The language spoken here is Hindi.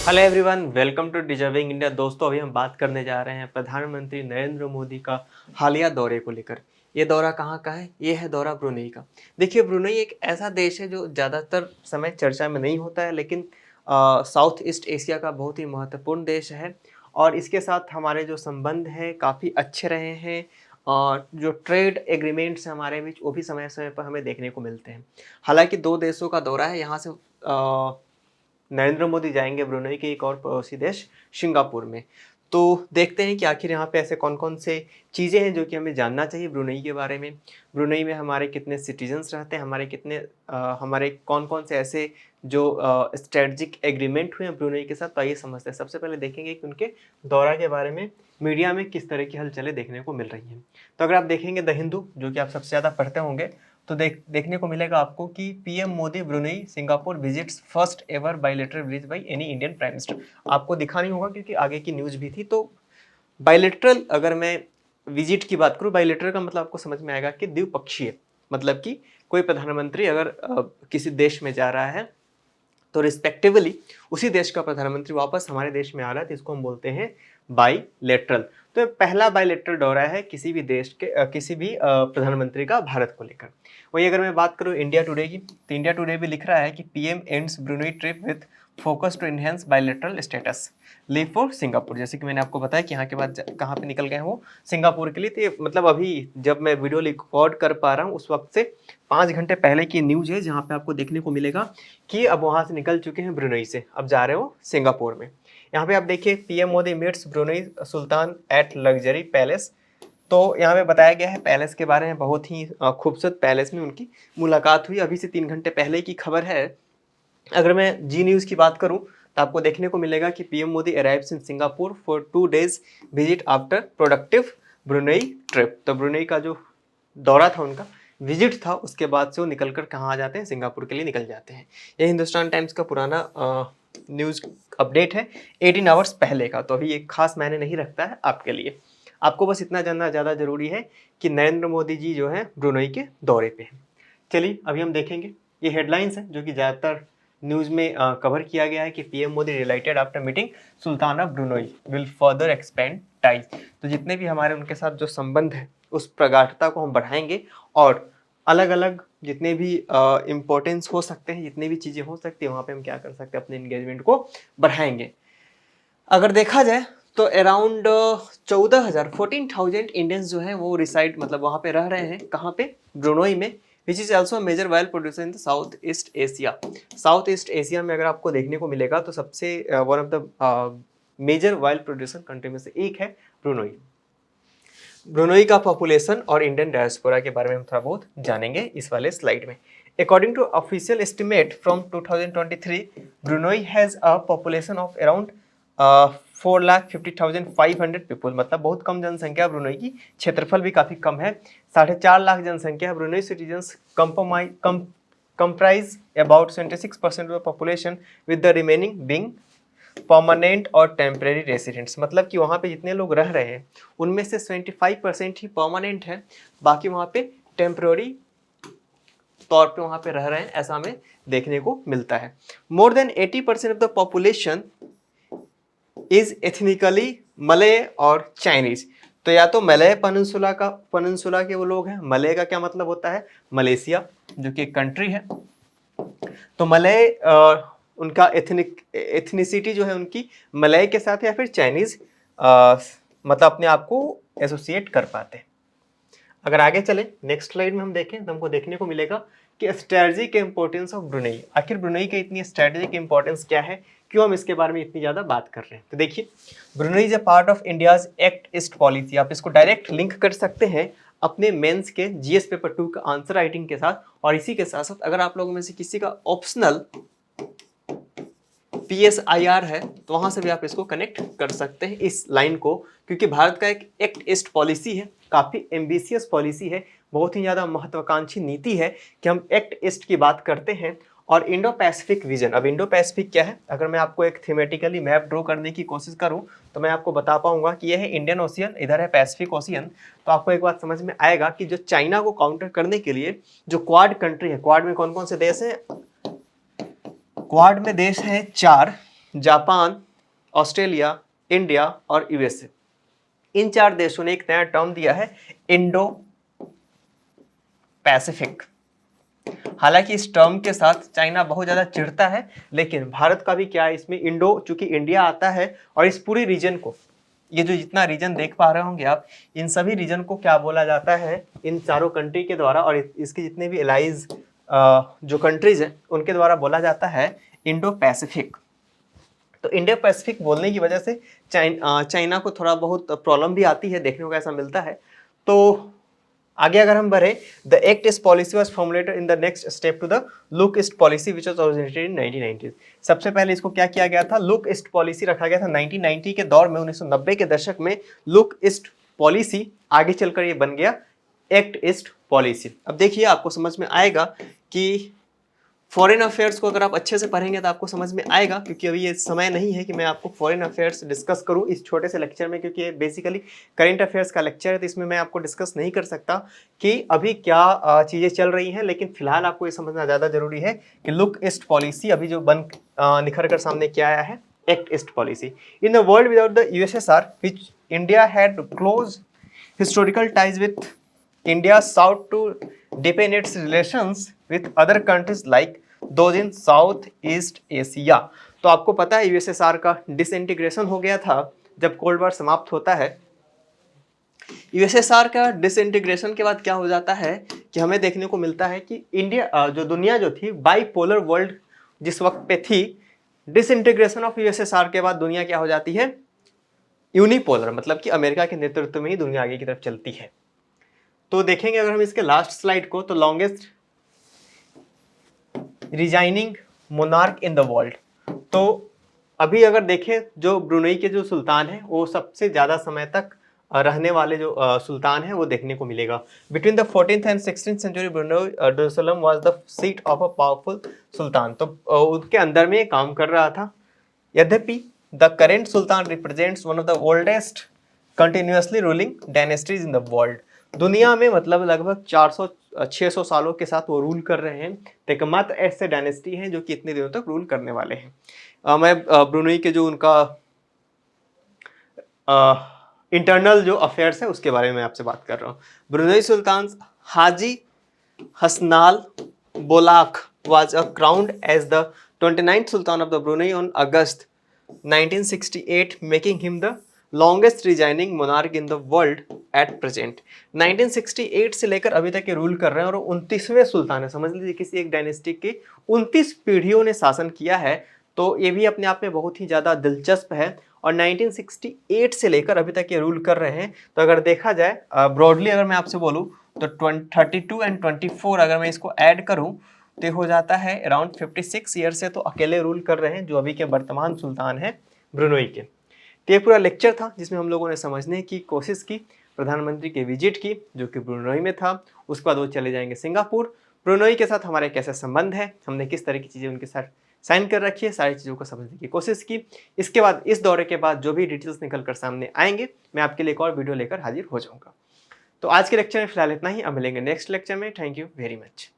Hello everyone, welcome to deserving India. दोस्तों, अभी हम बात करने जा रहे हैं प्रधानमंत्री नरेंद्र मोदी का हालिया दौरे को लेकर। ये दौरा कहाँ का है? ये है दौरा ब्रुनेई का। देखिए, ब्रुनेई एक ऐसा देश है जो ज़्यादातर समय चर्चा में नहीं होता है, लेकिन साउथ ईस्ट एशिया का बहुत ही महत्वपूर्ण देश है और इसके साथ हमारे जो संबंध हैं काफ़ी अच्छे रहे हैं और जो ट्रेड एग्रीमेंट्स हैं हमारे बीच, वो भी समय समय पर हमें देखने को मिलते हैं। हालांकि दो देशों का दौरा है, यहाँ से नरेंद्र मोदी जाएंगे ब्रुनेई के एक और पड़ोसी देश सिंगापुर में। तो देखते हैं कि आखिर यहाँ पे ऐसे कौन कौन से चीज़ें हैं जो कि हमें जानना चाहिए ब्रुनेई के बारे में। ब्रुनेई में हमारे कितने सिटीजन्स रहते हैं, हमारे कौन कौन से ऐसे जो स्ट्रेटजिक एग्रीमेंट हुए हैं ब्रुनेई के साथ, तो आइए समझते हैं। सबसे पहले देखेंगे कि उनके दौरा के बारे में मीडिया में किस तरह की हलचलें देखने को मिल रही हैं। तो अगर आप देखेंगे द हिंदू, जो कि आप सबसे ज़्यादा पढ़ते होंगे, तो देखने को मिलेगा आपको कि PM Modi Brunei Singapore visits first ever bilateral visit by any Indian prime minister. आपको दिखा नहीं होगा क्योंकि आगे की न्यूज़ भी थी। तो बायलैटरल, अगर मैं विजिट की बात करूँ, बायलैटरल का मतलब आपको समझ में आएगा कि द्विपक्षीय, मतलब कि कोई प्रधानमंत्री अगर किसी देश में जा रहा है तो रिस्पेक्टिवली उसी देश का प्रधानमंत्री वापस हमारे देश में आ रहा है, तो इसको हम बोलते हैं बाईलेटरल। तो पहला बाईलेटरल दौरा है किसी भी देश के किसी भी प्रधानमंत्री का भारत को लेकर। वही अगर मैं बात करूं इंडिया टुडे की, तो इंडिया टुडे भी लिख रहा है कि PM ends Brunei trip with focus to enhance bilateral status, leave for Singapore. जैसे कि मैंने आपको बताया कि यहाँ के बाद कहाँ पे निकल गए हैं वो, सिंगापुर के लिए। तो ये मतलब अभी जब मैं वीडियो रिकॉर्ड कर पा रहा हूँ उस वक्त से 5 घंटे पहले की न्यूज़ है, जहाँ पे आपको देखने को मिलेगा कि अब वहाँ से निकल चुके हैं ब्रुनेई से, अब जा रहे हो सिंगापुर में। यहाँ पे आप देखिए, पीएम मोदी मीट्स ब्रुनेई सुल्तान एट लग्जरी पैलेस। तो यहाँ पे बताया गया है पैलेस के बारे में, बहुत ही खूबसूरत पैलेस में उनकी मुलाकात हुई। अभी से 3 घंटे पहले की खबर है। अगर मैं जी न्यूज़ की बात करूँ तो आपको देखने को मिलेगा कि PM Modi arrives in Singapore for 2 days visit after productive Brunei trip. तो ब्रुनेई का जो दौरा था उनका, विजिट था, उसके बाद से वो निकलकर कहाँ आ जाते हैं, सिंगापुर के लिए निकल जाते हैं। ये हिंदुस्तान टाइम्स का पुराना न्यूज़ अपडेट है 18 आवर्स पहले का, तो अभी एक खास मायने नहीं रखता है आपके लिए। आपको बस इतना जानना ज़्यादा जरूरी है कि नरेंद्र मोदी जी जो है ब्रुनेई के दौरे पे हैं। चलिए अभी हम देखेंगे, ये हेडलाइंस हैं जो कि ज़्यादातर न्यूज़ में कवर किया गया है कि PM Modi related after meeting Sultan of Brunei will further expand ties. तो जितने भी हमारे उनके साथ जो संबंध है उस प्रगाढ़ता को हम बढ़ाएंगे और अलग अलग जितने भी इम्पोर्टेंस हो सकते हैं, जितनी भी चीज़ें हो सकती है, वहाँ पे हम क्या कर सकते हैं, अपने इंगेजमेंट को बढ़ाएंगे। अगर देखा जाए तो अराउंड 14,000 14,000 इंडियंस जो है वो रिसाइड, मतलब वहाँ पे रह रहे हैं। कहाँ पे? ब्रुनेई में, which is also major oil producer in the South East Asia. South East Asia में अगर आपको देखने को मिलेगा तो सबसे one of the major oil producer country में से एक है ब्रुनेई। ब्रुनेई का पॉपुलेशन और इंडियन डायस्पोरा के बारे में हम थोड़ा बहुत जानेंगे इस वाले स्लाइड में। According to official estimate from 2023, Brunei has a population of around 4,50,500 people। मतलब बहुत कम जनसंख्या ब्रुनेई की, क्षेत्रफल भी काफ़ी कम है, 4.5 लाख जनसंख्या है। Brunei citizens comprise about 76% of the population, with the remaining being permanent और टेम्परेरी रेसिडेंट्स। मतलब कि वहाँ पे जितने लोग रह रहे हैं उनमें से 75% ही परमानेंट है, बाकी वहाँ पे टेम्परेरी तौर पे वहाँ पे रह रहे हैं, ऐसा हमें देखने को मिलता है। More than 80% of the population is ethnically Malay और चाइनीज। तो या तो मलय पनिनसुला के वो लोग हैं। मलय का क्या मतलब होता है? मलेशिया, जो कि एक कंट्री है। तो मलय उनका एथनिसिटी जो है उनकी मलय के साथ या फिर चाइनीज मतलब अपने आप को एसोसिएट कर पाते हैं। अगर आगे चले नेक्स्ट स्लाइड में हम देखें तो हमको देखने को मिलेगा कि स्ट्रेटजिक इंपॉर्टेंस ऑफ ब्रुनेई। आखिर ब्रुनेई की इतनी स्ट्रेटजिक इंपॉर्टेंस क्या है, क्यों हम इसके बारे में इतनी ज़्यादा बात कर रहे हैं? तो देखिए, Brunei is a part of India's act East policy. आप इसको डायरेक्ट लिंक कर सकते हैं अपने मेंस के जीएस पेपर 2 का आंसर राइटिंग के साथ। और इसी के साथ साथ अगर आप लोगों में से किसी का ऑप्शनल PSIR है तो वहां से भी आप इसको कनेक्ट कर सकते हैं इस लाइन को, क्योंकि भारत का एक एक्ट ईस्ट पॉलिसी है, काफ़ी एम्बिशियस पॉलिसी है, बहुत ही ज़्यादा महत्वाकांक्षी नीति है कि हम एक्ट ईस्ट की बात करते हैं। और इंडो पैसिफिक विजन, अब इंडो पैसिफिक क्या है? अगर मैं आपको एक थीमेटिकली मैप ड्रॉ करने की कोशिश करूं तो मैं आपको बता पाऊंगा कि यह है इंडियन ओशियन, इधर है पैसिफिक ओशियन। तो आपको एक बात समझ में आएगा कि जो चाइना को काउंटर करने के लिए जो क्वाड कंट्री है, क्वाड में कौन कौन से देश हैं? क्वाड में देश हैं 4, जापान, ऑस्ट्रेलिया, इंडिया और यूएसए। इन 4 देशों ने एक नया टर्म दिया है, इंडो पैसिफिक। हालांकि इस टर्म के साथ चाइना बहुत ज्यादा चिढ़ता है, लेकिन भारत का भी क्या है इसमें, इंडो, चूंकि इंडिया आता है और इस पूरी रीजन को, ये जो जितना रीजन देख पा रहे होंगे आप, इन सभी रीजन को क्या बोला जाता है इन चारों कंट्री के द्वारा, और इसके जितने भी एलाइज जो कंट्रीज हैं उनके द्वारा बोला जाता है इंडो पैसिफिक। तो इंडो पैसिफिक बोलने की वजह से चाइना को थोड़ा बहुत प्रॉब्लम भी आती है, देखने को ऐसा मिलता है। तो आगे अगर हम बढ़े, the Act East policy was formulated in the next step to the Look East policy which was originated in 1990। सबसे पहले इसको क्या किया गया था, लुक ईस्ट पॉलिसी रखा गया था 1990 के दौर में। 1990 के दशक में लुक ईस्ट पॉलिसी, आगे चलकर ये बन गया एक्ट ईस्ट पॉलिसी। अब देखिए आपको समझ में आएगा कि फॉरेन अफेयर्स को अगर आप अच्छे से पढ़ेंगे तो आपको समझ में आएगा, क्योंकि अभी ये समय नहीं है कि मैं आपको फॉरेन अफेयर्स डिस्कस करूं इस छोटे से लेक्चर में, क्योंकि ये बेसिकली करेंट अफेयर्स का लेक्चर है, तो इसमें मैं आपको डिस्कस नहीं कर सकता कि अभी क्या चीज़ें चल रही हैं। लेकिन फिलहाल आपको ये समझना ज़्यादा जरूरी है कि लुक ईस्ट पॉलिसी अभी जो बन निखर कर सामने क्या आया है, act East policy. In the world without the USSR which India had close historical ties with India sought to deepen its relations with other countries like those in South East Asia। तो आपको पता है यूएसएसआर का डिसइंटीग्रेशन हो गया था जब कोल्ड वॉर समाप्त होता है। यूएसएसआर का डिसइंटीग्रेशन के बाद क्या हो जाता है कि हमें देखने को मिलता है कि इंडिया जो दुनिया जो थी बाईपोलर वर्ल्ड जिस वक्त पे थी, डिसइंटीग्रेशन ऑफ यूएसएसआर के बाद दुनिया क्या हो जाती है, यूनिपोलर, मतलब कि अमेरिका के नेतृत्व में ही दुनिया आगे की तरफ चलती है। तो देखेंगे अगर हम इसके लास्ट स्लाइड को, तो longest resigning monarch in the world. तो अभी अगर देखें जो ब्रुनेई के जो सुल्तान हैं वो सबसे ज़्यादा समय तक रहने वाले जो सुल्तान हैं वो देखने को मिलेगा। Between the 14th and 16th century Brunei Darussalam was the seat of a powerful sultan. तो उनके अंदर में काम कर रहा था। यद्यपि the current sultan represents one of the oldest continuously ruling dynasties in the world. दुनिया में मतलब लगभग 400-600 सालों के साथ वो रूल कर रहे हैं। तो एकमात्र ऐसे डायनेस्टी हैं जो कि इतने दिनों तक रूल करने वाले हैं। मैं ब्रुनेई के जो उनका इंटरनल जो अफेयर्स है उसके बारे में आपसे बात कर रहा हूँ। Brunei sultan Haji Hassanal Bolkiah was crowned as the 29th Sultan of the Brunei on August 1968, making him the longest resigning monarch in the world at present. 1968 से लेकर अभी तक ये रूल कर रहे हैं और 29वें सुल्तान है। समझ लीजिए किसी एक डायनेस्टी के 29 पीढ़ियों ने शासन किया है, तो ये भी अपने आप में बहुत ही ज़्यादा दिलचस्प है। और 1968 से लेकर अभी तक ये रूल कर रहे हैं। तो अगर देखा जाए ब्रॉडली अगर मैं आपसे बोलूँ तो 32 एंड 24 अगर मैं इसको ऐड करूँ तो हो जाता है अराउंड 56 ईयर से तो अकेले रूल कर रहे हैं जो अभी के वर्तमान सुल्तान हैं ब्रुनेई के। तो ये पूरा लेक्चर था जिसमें हम लोगों ने समझने की कोशिश की प्रधानमंत्री के विजिट की जो कि ब्रुनेई में था। उसके बाद वो चले जाएंगे सिंगापुर। ब्रुनेई के साथ हमारे कैसे संबंध है, हमने किस तरह की चीज़ें उनके साथ साइन कर रखी है, सारी चीज़ों को समझने की कोशिश की। इसके बाद इस दौरे के बाद जो भी डिटेल्स निकल कर सामने आएंगे मैं आपके लिए एक और वीडियो लेकर हाजिर हो जाऊँगा। तो आज के लेक्चर में फिलहाल इतना ही। अब मिलेंगे नेक्स्ट लेक्चर में। Thank you very much.